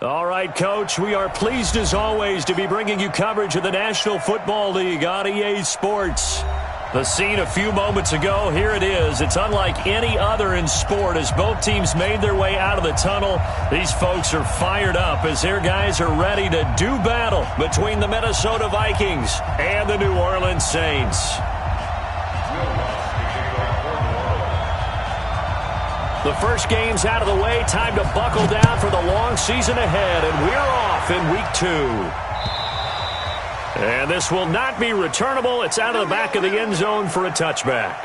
All right, Coach, we are pleased as always to be bringing you coverage of the National Football League on EA Sports. The scene a few moments ago, here it is. It's unlike any other in sport as both teams made their way out of the tunnel. These folks are fired up as their guys are ready to do battle between the Minnesota Vikings and the New Orleans Saints. The first game's out of the way. Time to buckle down for the long season ahead, and we're off in Week 2. And this will not be returnable. It's out of the back of the end zone for a touchback.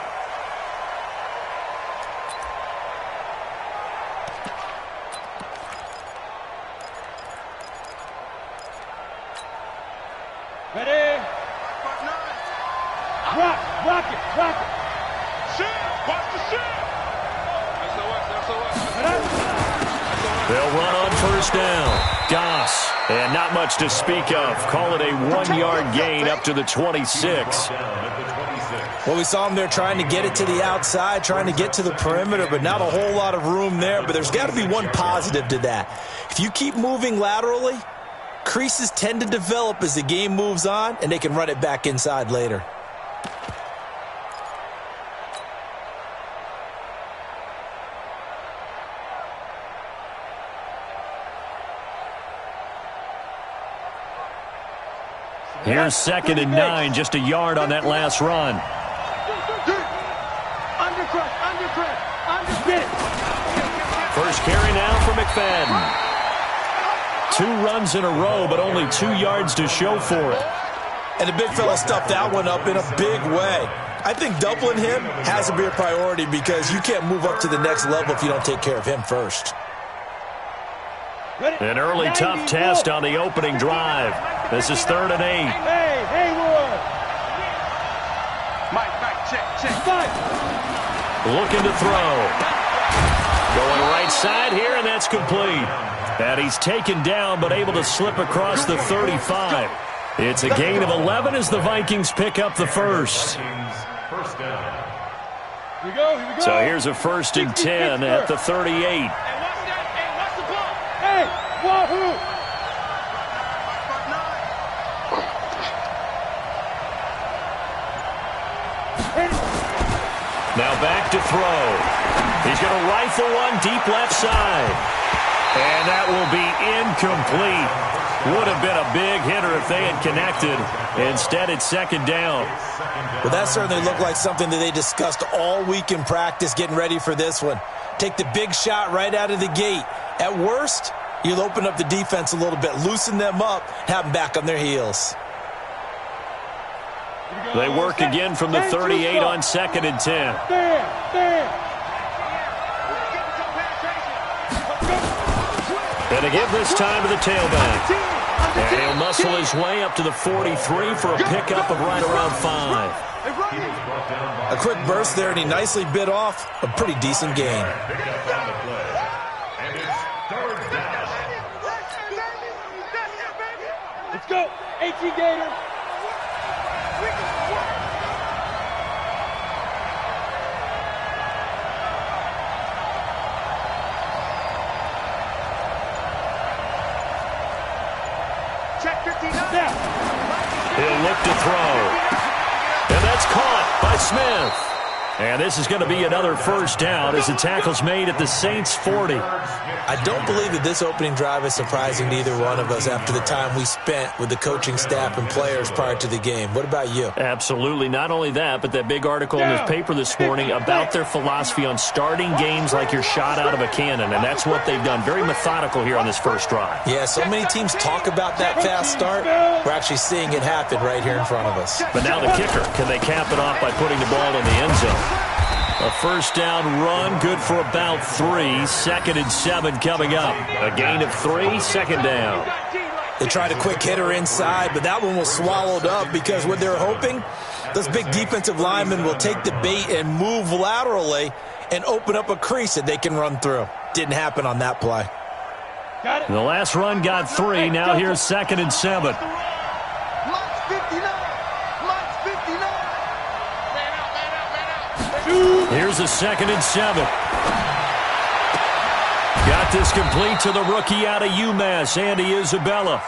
Ready? Rock it. Shit, watch the shit. They'll run on first down. Goss. And not much to speak of. Call it a 1-yard gain up to the 26. Well, we saw him there trying to get it to the outside, trying to get to the perimeter, but not a whole lot of room there. But there's got to be one positive to that. If you keep moving laterally, creases tend to develop as the game moves on, and they can run it back inside later. Here's 2nd and 9, just a yard on that last run. First carry now for McFadden. 2 runs in a row, but only 2 yards to show for it. And the big fella stuffed that one up in a big way. I think doubling him has to be a priority because you can't move up to the next level if you don't take care of him first. An early tough test on the opening drive. This is 3rd and 8. Hey, Haywood. Mike, check. Looking to throw. Going right side here, and that's complete. And he's taken down, but able to slip across the 35. It's a gain of 11 as the Vikings pick up the first. Here we go. So here's a 1st and 10 at the 38. Hey, wahoo! Now back to throw. He's going to rifle one deep left side. And that will be incomplete. Would have been a big hitter if they had connected. Instead, it's 2nd down. Well, that certainly looked like something that they discussed all week in practice getting ready for this one. Take the big shot right out of the gate. At worst, you'll open up the defense a little bit, loosen them up, have them back on their heels. They work again from the 38 on 2nd and 10. And to give this time to the tailback. And he'll muscle his way up to the 43 for a pickup of right around 5. A quick burst there, and he nicely bit off a pretty decent gain. Let's go, AT Gator. Check 59. He'll look to throw. And that's caught by Smith. And this is going to be another 1st down as the tackle's made at the Saints' 40. I don't believe that this opening drive is surprising to either one of us after the time we spent with the coaching staff and players prior to the game. What about you? Absolutely. Not only that, but that big article in the paper this morning about their philosophy on starting games like you're shot out of a cannon, and that's what they've done. Very methodical here on this first drive. Yeah, so many teams talk about that fast start. We're actually seeing it happen right here in front of us. But now the kicker. Can they cap it off by putting the ball in the end zone? A 1st down run, good for about 3. 2nd and 7 coming up. A gain of 3, 2nd down. They tried a quick hitter inside, but that one was swallowed up because what they're hoping, those big defensive linemen will take the bait and move laterally and open up a crease that they can run through. Didn't happen on that play. The last run got 3. Now here's 2nd and 7. Here's a 2nd and 7. Got brought this complete to the rookie out of UMass, Andy Isabella.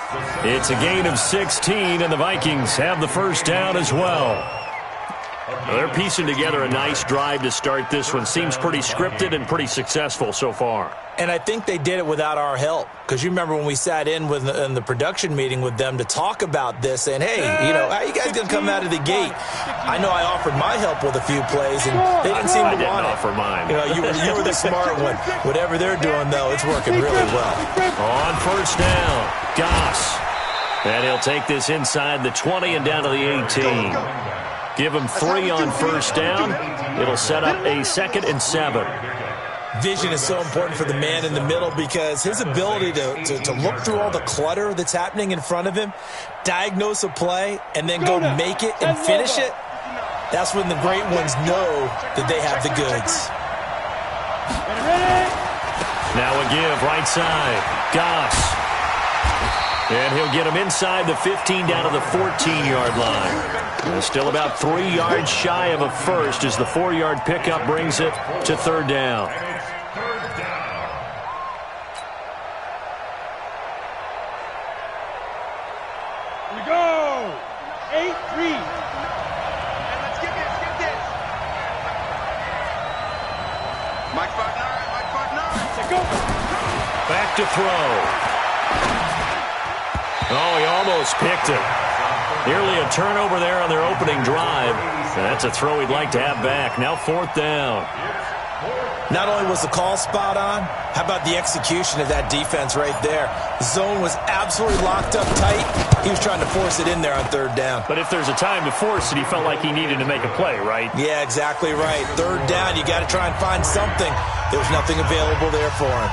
It's a gain of 16, and the Vikings have the first down as well. Well, they're piecing together a nice drive to start this one. Seems pretty scripted and pretty successful so far. And I think they did it without our help. Because you remember when we sat in the production meeting with them to talk about this, saying, hey, how you guys going to come out of the gate? I know I offered my help with a few plays, and they didn't seem to want it. I didn't offer mine. You were the smart one. Whatever they're doing, though, it's working really well. On first down, Goss. And he'll take this inside the 20 and down to the 18. Give him 3 on first down. It'll set up a 2nd and 7. Vision is so important for the man in the middle because his ability to look through all the clutter that's happening in front of him, diagnose a play, and then go make it and finish it, that's when the great ones know that they have the goods. Now a give right side. Goss. And he'll get him inside the 15 down to the 14-yard line. And still about 3 yards shy of a first as the 4-yard pickup brings it to 3rd down. Here we go. 8-3. Let's get this. Mike Partner. Go. Back to throw. Oh, he almost picked it. Nearly a turnover there on their opening drive. And that's a throw he'd like to have back. Now 4th down. Not only was the call spot on, how about the execution of that defense right there? The zone was absolutely locked up tight. He was trying to force it in there on 3rd down. But if there's a time to force it, he felt like he needed to make a play, right? Yeah, exactly right. 3rd down, you got to try and find something. There was nothing available there for him.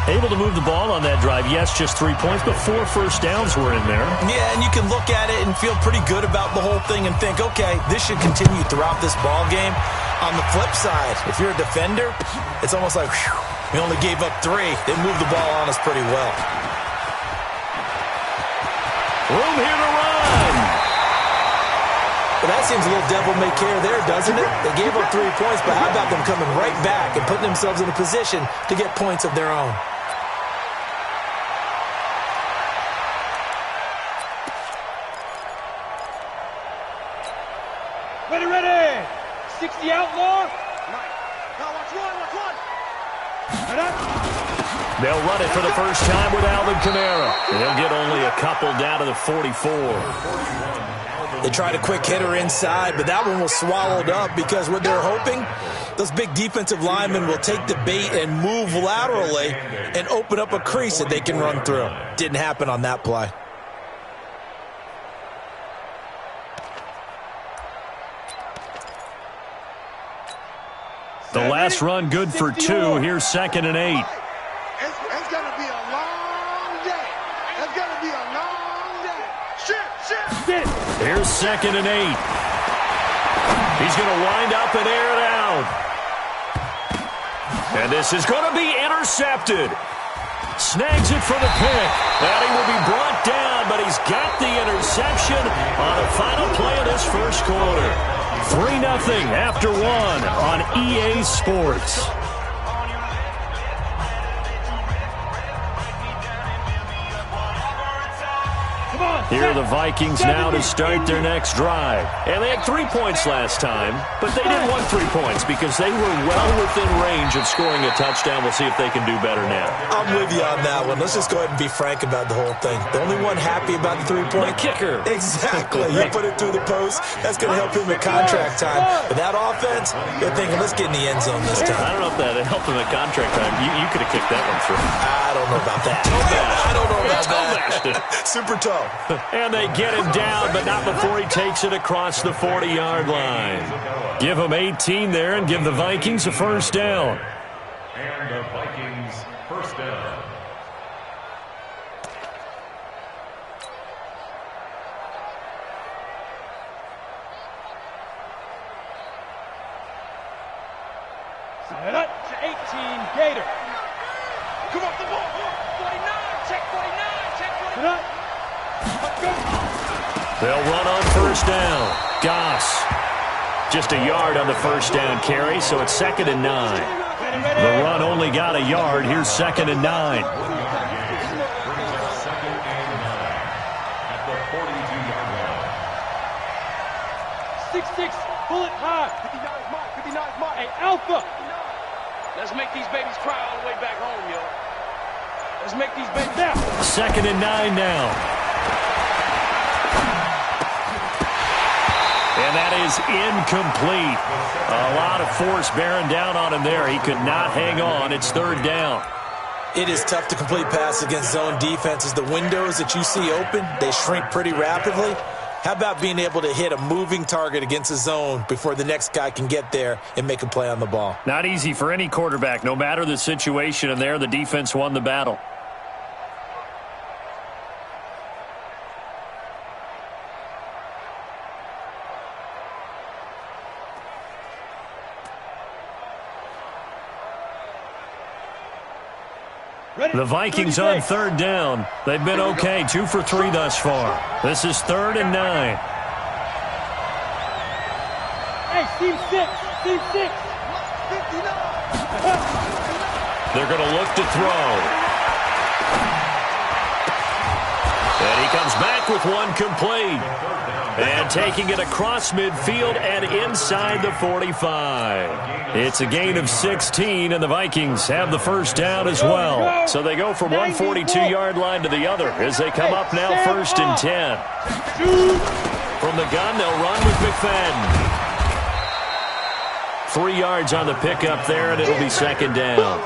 Able to move the ball on that drive. Yes, just 3 points, but 4 first downs were in there. Yeah, and you can look at it and feel pretty good about the whole thing and think, okay, this should continue throughout this ball game. On the flip side, if you're a defender, it's almost like, whew, we only gave up 3. They moved the ball on us pretty well. Room here to run. Well, that seems a little devil-may-care there, doesn't it? They gave up 3 points, but how about them coming right back and putting themselves in a position to get points of their own? Ready. 60 outlaw. Now watch one. They'll run it for the first time with Alvin Kamara. They'll get only a couple down to the 44. They tried a quick hitter inside, but that one was swallowed up because what they're hoping, those big defensive linemen will take the bait and move laterally and open up a crease that they can run through. Didn't happen on that play. The last run good for 2. Here's 2nd and 8. It's going to be a long day. It's going to be a long day. Shit. Here's 2nd and 8. He's going to wind up and air it out. And this is going to be intercepted. Snags it for the pick. And he will be brought down, but he's got the interception on the final play of this first quarter. 3-0 after 1 on EA Sports. Here are the Vikings now to start their next drive. And they had 3 points last time, but they didn't want 3 points because they were well within range of scoring a touchdown. We'll see if they can do better now. I'm with you on that one. Let's just go ahead and be frank about the whole thing. The only one happy about the 3-point kicker. Exactly. You put it through the post. That's going to help him at contract time. But that offense, they're thinking, let's get in the end zone this time. I don't know if that helped him at contract time. You could have kicked that one through. I don't know about that. I don't know about that. Super toe. And they get him down, but not before he takes it across the 40-yard line. Give him 18 there and give the Vikings a first down. And the Vikings first down. Set up to 18, Gator. Come on, the ball. 49, check 49, check 49. They'll run on first down. Goss. Just a yard on the first down carry, so it's 2nd and 9. The run only got a yard. Here's 2nd and 9. At the 42-yard line. 6-6, bullet high. 59 mark. Hey, Alpha. Let's make these babies cry all the way back home, yo. Let's make these babies now. 2nd and 9 now. And that is incomplete. A lot of force bearing down on him there. He could not hang on. It's 3rd down. It is tough to complete passes against zone defenses. The windows that you see open, they shrink pretty rapidly. How about being able to hit a moving target against a zone before the next guy can get there and make a play on the ball? Not easy for any quarterback, no matter the situation. And there, the defense won the battle. The Vikings on 3rd down. They've been okay, 2 for 3 thus far. This is 3rd and 9. Hey, team 6. They're going to look to throw. And he comes back with one complete. And taking it across midfield and inside the 45. It's a gain of 16, and the Vikings have the first down as well. So they go from one 42-yard line to the other as they come up now 1st and 10. From the gun, they'll run with McFadden. 3 yards on the pickup there, and it'll be 2nd down.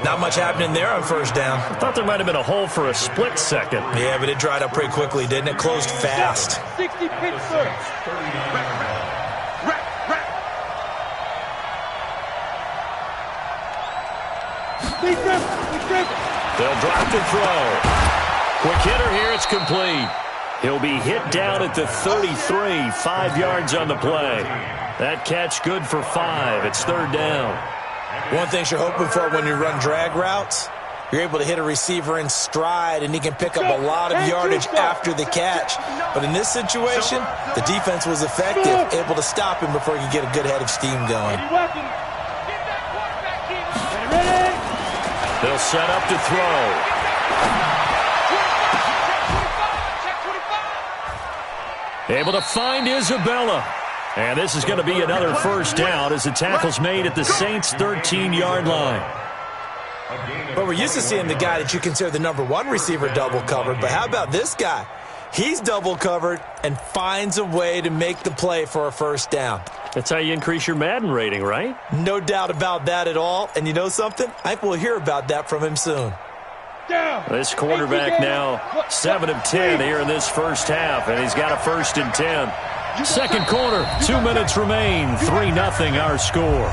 Not much happening there on 1st down. I thought there might have been a hole for a split second. Yeah, but it dried up pretty quickly, didn't it? Closed fast. 60 Pittsburgh. They'll drop to throw. Quick hitter here, it's complete. He'll be hit down at the 33, 5 yards on the play. That catch good for 5. It's 3rd down. One thing you're hoping for when you run drag routes, you're able to hit a receiver in stride, and he can pick up a lot of yardage after the catch. But in this situation, the defense was effective, able to stop him before he could get a good head of steam going. They'll set up to throw. Able to find Isabella. And this is going to be another 1st down as the tackle's made at the Saints' 13-yard line. But we're used to seeing the guy that you consider the number 1 receiver double covered. But how about this guy? He's double covered and finds a way to make the play for a 1st down. That's how you increase your Madden rating, right? No doubt about that at all. And you know something? I think we'll hear about that from him soon. This quarterback now 7 of 10 here in this first half, and he's got a 1st and 10. Second quarter, 2 minutes remain, 3-0 our score.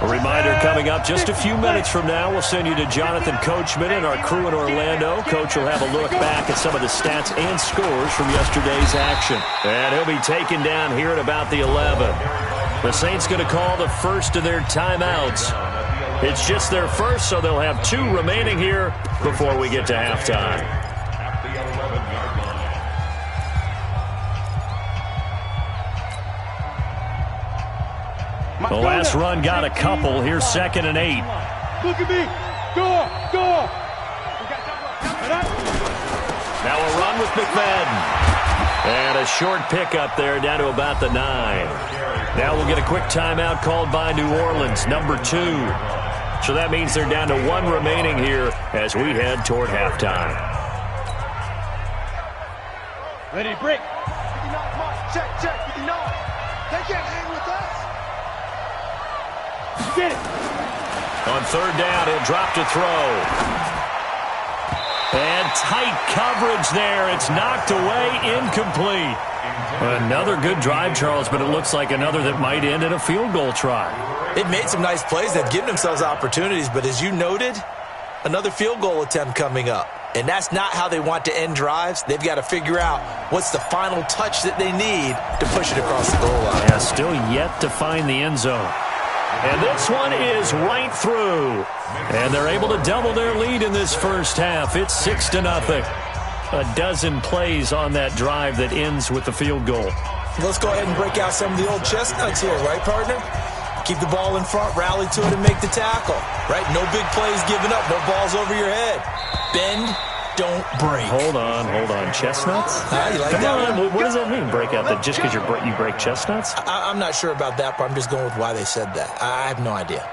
A reminder coming up just a few minutes from now, we'll send you to Jonathan Coachman and our crew in Orlando. Coach will have a look back at some of the stats and scores from yesterday's action. And he'll be taken down here at about the 11. The Saints going to call the first of their timeouts. It's just their first, so they'll have 2 remaining here before we get to halftime. The last run got a couple. Here's 2nd and 8. Look at me. Go. Now a run with McFadden. And a short pickup there down to about the 9. Now we'll get a quick timeout called by New Orleans, number 2. So that means they're down to 1 remaining here as we head toward halftime. Ready to break. Check. 59. They can't hang with us. Get it. On 3rd down, he'll drop to throw. And tight coverage there. It's knocked away, incomplete. Another good drive, Charles, but it looks like another that might end in a field goal try. They've made some nice plays. They've given themselves opportunities, but as you noted, another field goal attempt coming up. And that's not how they want to end drives. They've got to figure out what's the final touch that they need to push it across the goal line. Yeah, still yet to find the end zone. And this one is right through. And they're able to double their lead in this first half. It's 6-0. a dozen plays on that drive that ends with the field goal. Let's go ahead and break out some of the old chestnuts here, right, partner? Keep the ball in front, rally to it, and make the tackle, right? No big plays given up, no balls over your head. Bend, don't break. Hold on. Chestnuts? You like Come that on. one? What does that mean, break out? That just because you break chestnuts? I'm not sure about that, but I'm just going with why they said that. I have no idea.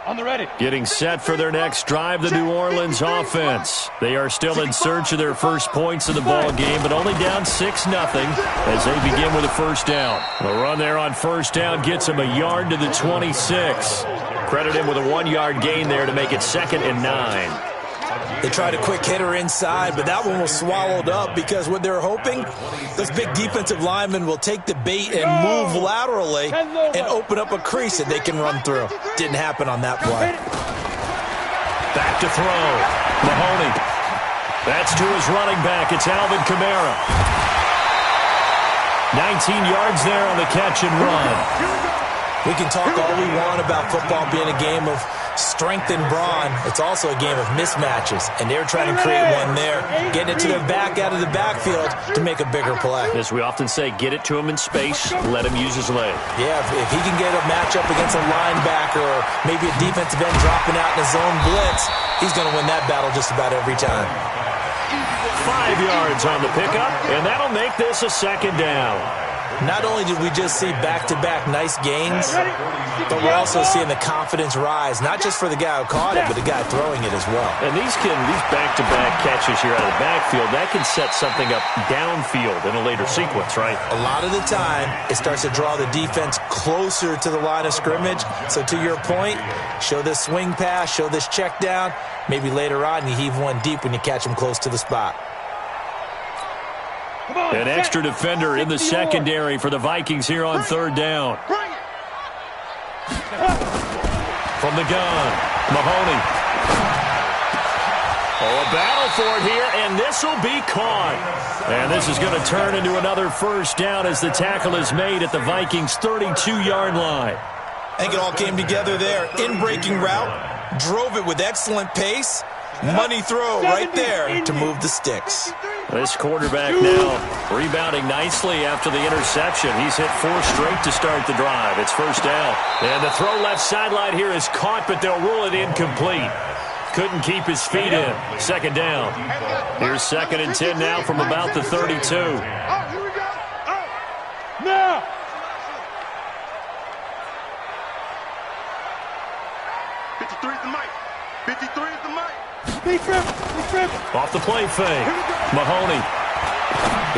On the ready. Getting set for their next drive, the New Orleans offense. They are still in search of their first points of the ball game, but only down 6-0 as they begin with a first down. The run there on first down gets them a yard to the 26. Credit him with a 1-yard gain there to make it 2nd and 9. They tried a quick hitter inside, but that one was swallowed up because what they're hoping, those big defensive linemen will take the bait and move laterally and open up a crease that they can run through. Didn't happen on that play. Back to throw. Mahoney. That's to his running back. It's Alvin Kamara. 19 yards there on the catch and run. We can talk all we want about football being a game of strength and brawn. It's also a game of mismatches, and they're trying to create one there, getting it to their back out of the backfield to make a bigger play. As we often say, get it to him in space, let him use his leg. Yeah, if he can get a matchup against a linebacker or maybe a defensive end dropping out in a zone blitz, he's going to win that battle just about every time. 5 yards on the pickup, and that'll make this a 2nd down. Not only did we just see back-to-back nice gains, but we're also seeing the confidence rise, not just for the guy who caught it, but the guy throwing it as well. And these back-to-back catches here out of the backfield, that can set something up downfield in a later sequence, right? A lot of the time, it starts to draw the defense closer to the line of scrimmage. So to your point, show this swing pass, show this check down. Maybe later on you heave one deep when you catch him close to the spot. An extra defender in the secondary for the Vikings here on 3rd down. From the gun, Mahoney. Oh, a battle for it here, and this will be caught. And this is going to turn into another first down as the tackle is made at the Vikings' 32-yard line. I think it all came together there. In-breaking route, drove it with excellent pace. Money throw right there to move the sticks. This quarterback now rebounding nicely after the interception. He's hit 4 straight to start the drive. It's first down. And the throw left sideline here is caught, but they'll rule it incomplete. Couldn't keep his feet in. 2nd down. Here's 2nd and 10 now from about the 32. Here we go. Now. Be trim. Off the play fake. Mahoney.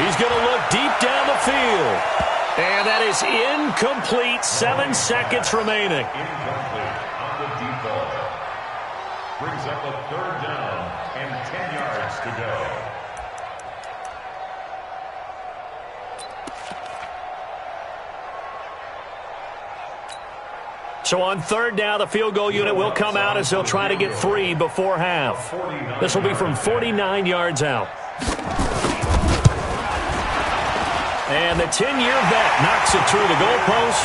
He's going to look deep down the field. And that is incomplete. 7 seconds remaining. Incomplete on the deep ball. Brings up a 3rd down and 10 yards to go. So on 3rd down, the field goal unit will come out as they'll try to get 3 before half. This will be from 49 yards out. And the 10-year vet knocks it through the goalpost.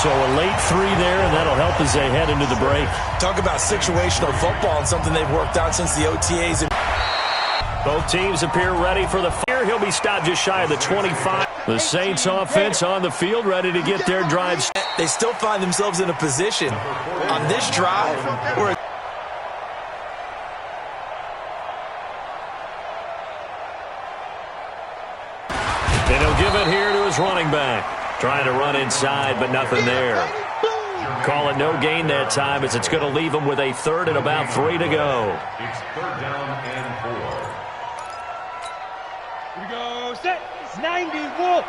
So a late 3 there, and that'll help as they head into the break. Talk about situational football and something they've worked on since the OTAs. Both teams appear ready for the fear. He'll be stopped just shy of the 25. The Saints offense on the field ready to get their drives. They still find themselves in a position on this drive where and he'll give it here to his running back. Trying to run inside, but nothing there. Call it no gain that time as it's going to leave him with a 3rd and about 3 to go. It's 3rd down and 4. Here we go. Set. It's 90. Wolf.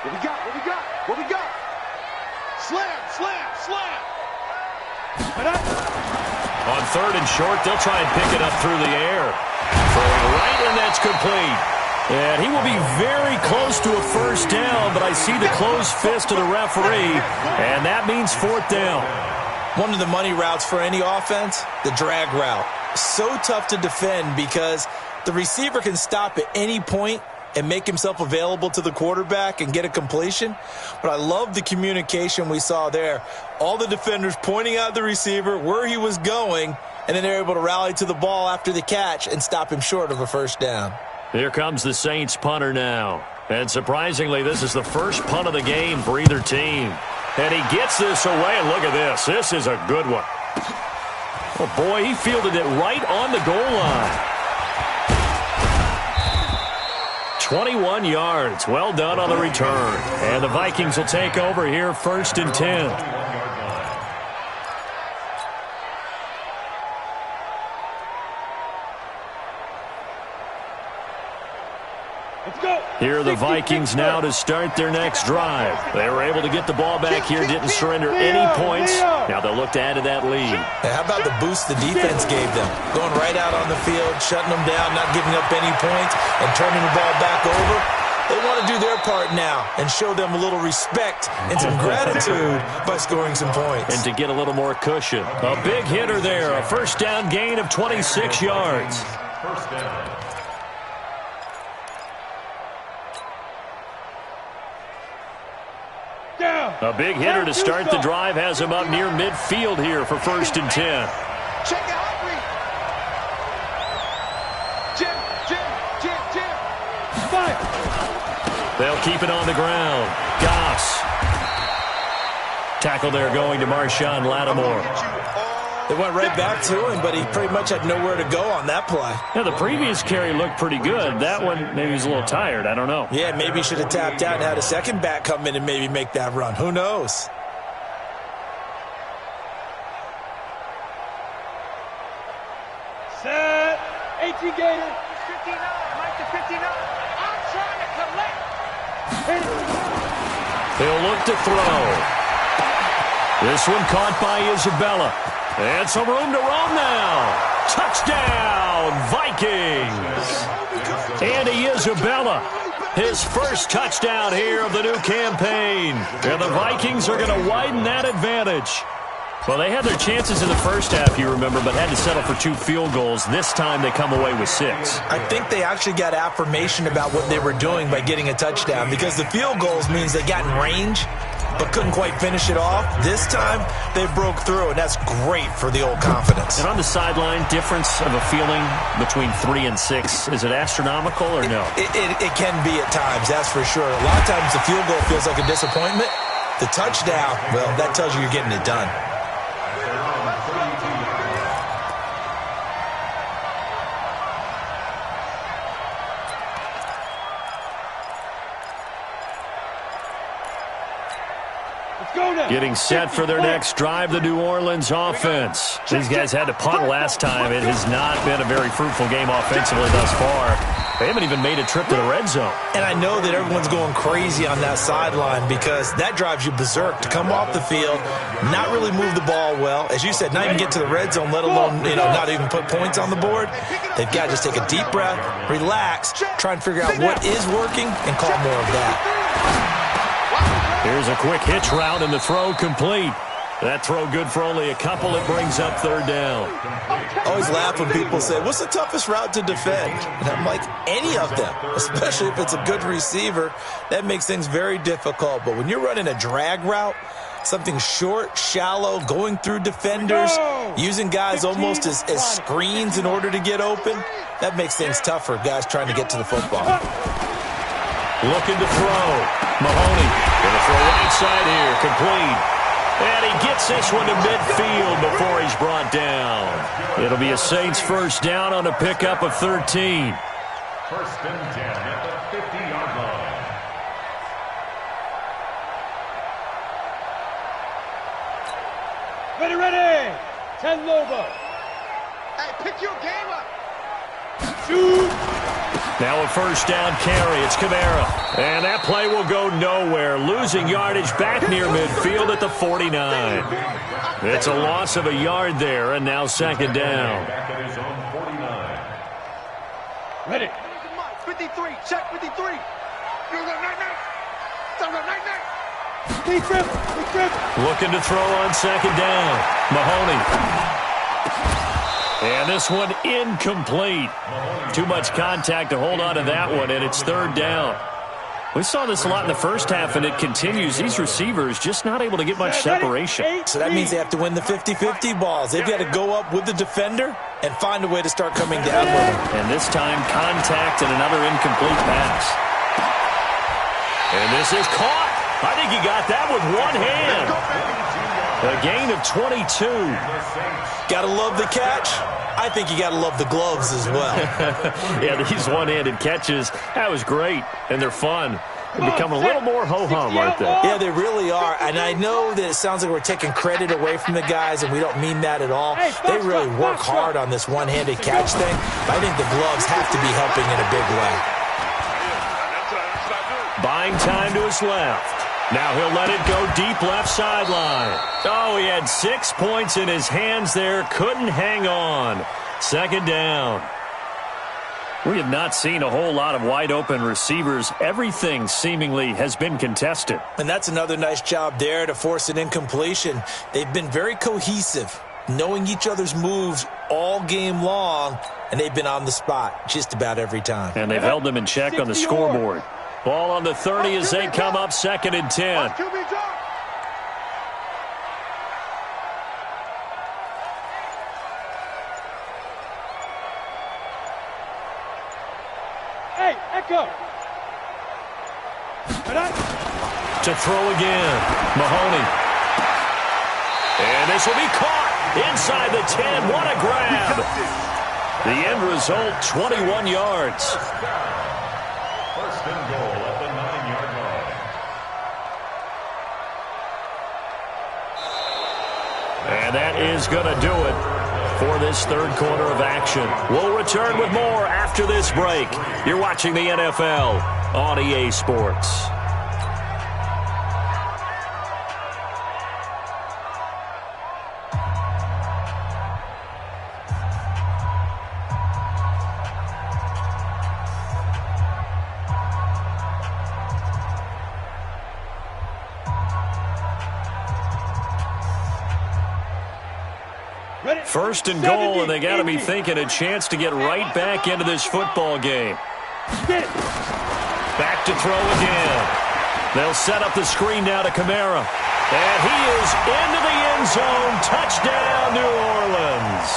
What we got? Slam. On 3rd and short, they'll try and pick it up through the air. Throwing right, and that's complete. And he will be very close to a first down, but I see the closed fist of the referee, and that means 4th down. one of the money routes for any offense, the drag route. So tough to defend because the receiver can stop at any point and make himself available to the quarterback and get a completion. But I love the communication we saw there. All the defenders pointing out the receiver, where he was going, and then they're able to rally to the ball after the catch and stop him short of a first down. Here comes the Saints punter now. And surprisingly, this is the first punt of the game for either team. And he gets this away, and look at this. This is a good one. Oh, boy, he fielded it right on the goal line. 21 yards. Well done on the return. And the Vikings will take over here, 1st and 10. Here are the Vikings now to start their next drive. They were able to get the ball back here, didn't surrender any points. Now they'll look to add to that lead. Hey, how about the boost the defense gave them? Going right out on the field, shutting them down, not giving up any points, and turning the ball back over. They want to do their part now and show them a little respect and some gratitude by scoring some points. And to get a little more cushion. A big hitter there, a first down gain of 26 yards. First down. A big hitter to start the drive has him up near midfield here for 1st and 10. Check it out, Jim. Fire. They'll keep it on the ground. Goss. Tackle there going to Marshawn Lattimore. They went right back to him, but he pretty much had nowhere to go on that play. Yeah, the previous carry looked pretty good. That one, maybe he was a little tired. I don't know. Yeah, maybe he should have tapped out and had a second back come in and maybe make that run. Who knows? Set. 18 Gator. 59. Mike to 59. I'm trying to collect. He'll look to throw. This one caught by Isabella. And some room to roam now. Touchdown, Vikings. Andy Isabella, his first touchdown here of the new campaign. And the Vikings are going to widen that advantage. Well, they had their chances in the first half, you remember, but had to settle for 2 field goals. This time they come away with 6. I think they actually got affirmation about what they were doing by getting a touchdown, because the field goals means they got in range but couldn't quite finish it off. This time, they broke through, and that's great for the old confidence. And on the sideline, difference of a feeling between 3 and 6, is it astronomical or no? It can be at times, that's for sure. A lot of times the field goal feels like a disappointment. The touchdown, well, that tells you you're getting it done. Getting set for their next drive, the New Orleans offense. These guys had to punt last time. It has not been a very fruitful game offensively thus far. They haven't even made a trip to the red zone. And I know that everyone's going crazy on that sideline because that drives you berserk to come off the field, not really move the ball well. As you said, not even get to the red zone, let alone, not even put points on the board. They've got to just take a deep breath, relax, try and figure out what is working, and call more of that. Here's a quick hitch route, and the throw complete. That throw good for only a couple. It brings up 3rd down. I always laugh when people say, what's the toughest route to defend? And I'm like, any of them, especially if it's a good receiver. That makes things very difficult. But when you're running a drag route, something short, shallow, going through defenders, using guys almost as screens in order to get open, that makes things tough for guys trying to get to the football. Looking to throw. Mahoney going to throw right side here, complete. And he gets this one to midfield before he's brought down. It'll be a Saints first down on a pickup of 13. 1st and 10 at the 50-yard line. Ready. 10 Lobo. Hey, pick your game up. Shoot. Now a first down carry. It's Kamara. And that play will go nowhere. Losing yardage back near midfield at the 49. It's a loss of a yard there, and now 2nd down. Back at his own 49. Ready. 53. Check 53. You go night. Looking to throw on 2nd down. Mahoney. And this one incomplete. Too much contact to hold on to that one, and it's third down. We saw this a lot in the first half, and it continues. These receivers just not able to get much separation. So that means they have to win the 50-50 balls. They've got to go up with the defender and find a way to start coming down with him. And this time, contact and another incomplete pass. And this is caught. I think he got that with one hand. A gain of 22. Got to love the catch. I think you got to love the gloves as well. Yeah, these one-handed catches, that was great, and they're fun. They're becoming a little more ho-hum, aren't they? Yeah, they really are. And I know that it sounds like we're taking credit away from the guys, and we don't mean that at all. They really work hard on this one-handed catch thing. But I think the gloves have to be helping in a big way. Buying time to his left. Now he'll let it go deep left sideline. Oh, he had 6 points in his hands there. Couldn't hang on. Second down. We have not seen a whole lot of wide-open receivers. Everything seemingly has been contested. And that's another nice job there to force an incompletion. They've been very cohesive, knowing each other's moves all game long, and they've been on the spot just about every time. And they've held them in check on the scoreboard. Ball on the 30 as they come up 2nd and 10. Hey, Echo. To throw again. Mahoney. And this will be caught inside the 10. What a grab. The end result, 21 yards. First and goal at the 9-yard line. And that is going to do it for this third quarter of action. We'll return with more after this break. You're watching the NFL on EA Sports. First and goal, and they got to be thinking a chance to get right back into this football game. Back to throw again. They'll set up the screen now to Kamara. And he is into the end zone. Touchdown, New Orleans.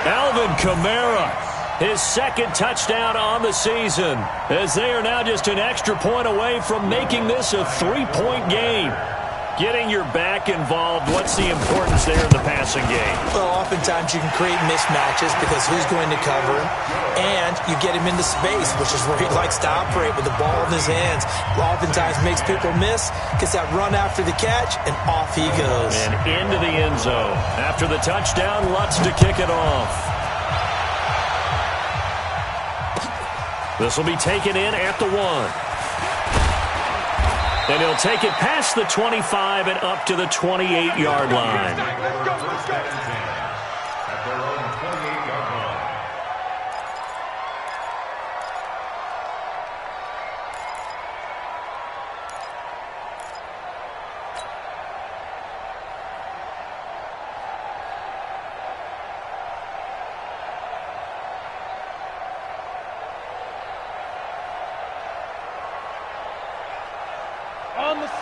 Alvin Kamara, his second touchdown on the season, as they are now just an extra point away from making this a 3-point game. Getting your back involved, what's the importance there in the passing game? Well, oftentimes you can create mismatches because who's going to cover him, and you get him into space, which is where he likes to operate with the ball in his hands. Oftentimes makes people miss, gets that run after the catch, and off he goes. And into the end zone. After the touchdown, Lutz to kick it off. This will be taken in at the 1. And he'll take it past the 25 and up to the 28-yard line. First and 10 at their own 28-yard line.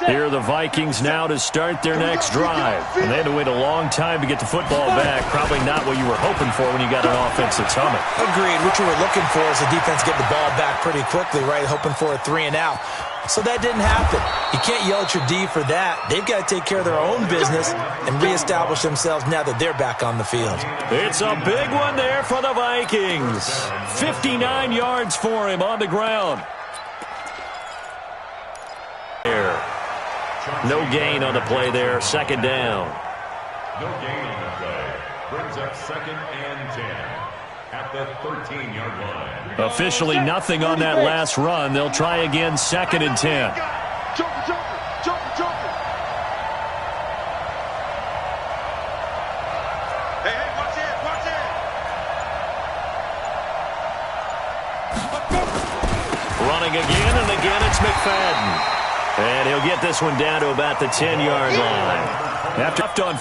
Here are the Vikings now to start their next drive. And they had to wait a long time to get the football back. Probably not what you were hoping for when you got an offense that's humming. Agreed. What you were looking for is the defense get the ball back pretty quickly, right? Hoping for a 3-and-out. So that didn't happen. You can't yell at your D for that. They've got to take care of their own business and reestablish themselves now that they're back on the field. It's a big one there for the Vikings. 59 yards for him on the ground. No gain on the play there. Second down. No gain on the play. Brings up 2nd and 10 at the 13-yard line. Officially nothing on that last run. They'll try again 2nd and 10. Hey, watch it. Running again and again, it's McFadden. And he'll get this one down to about the 10-yard line. After on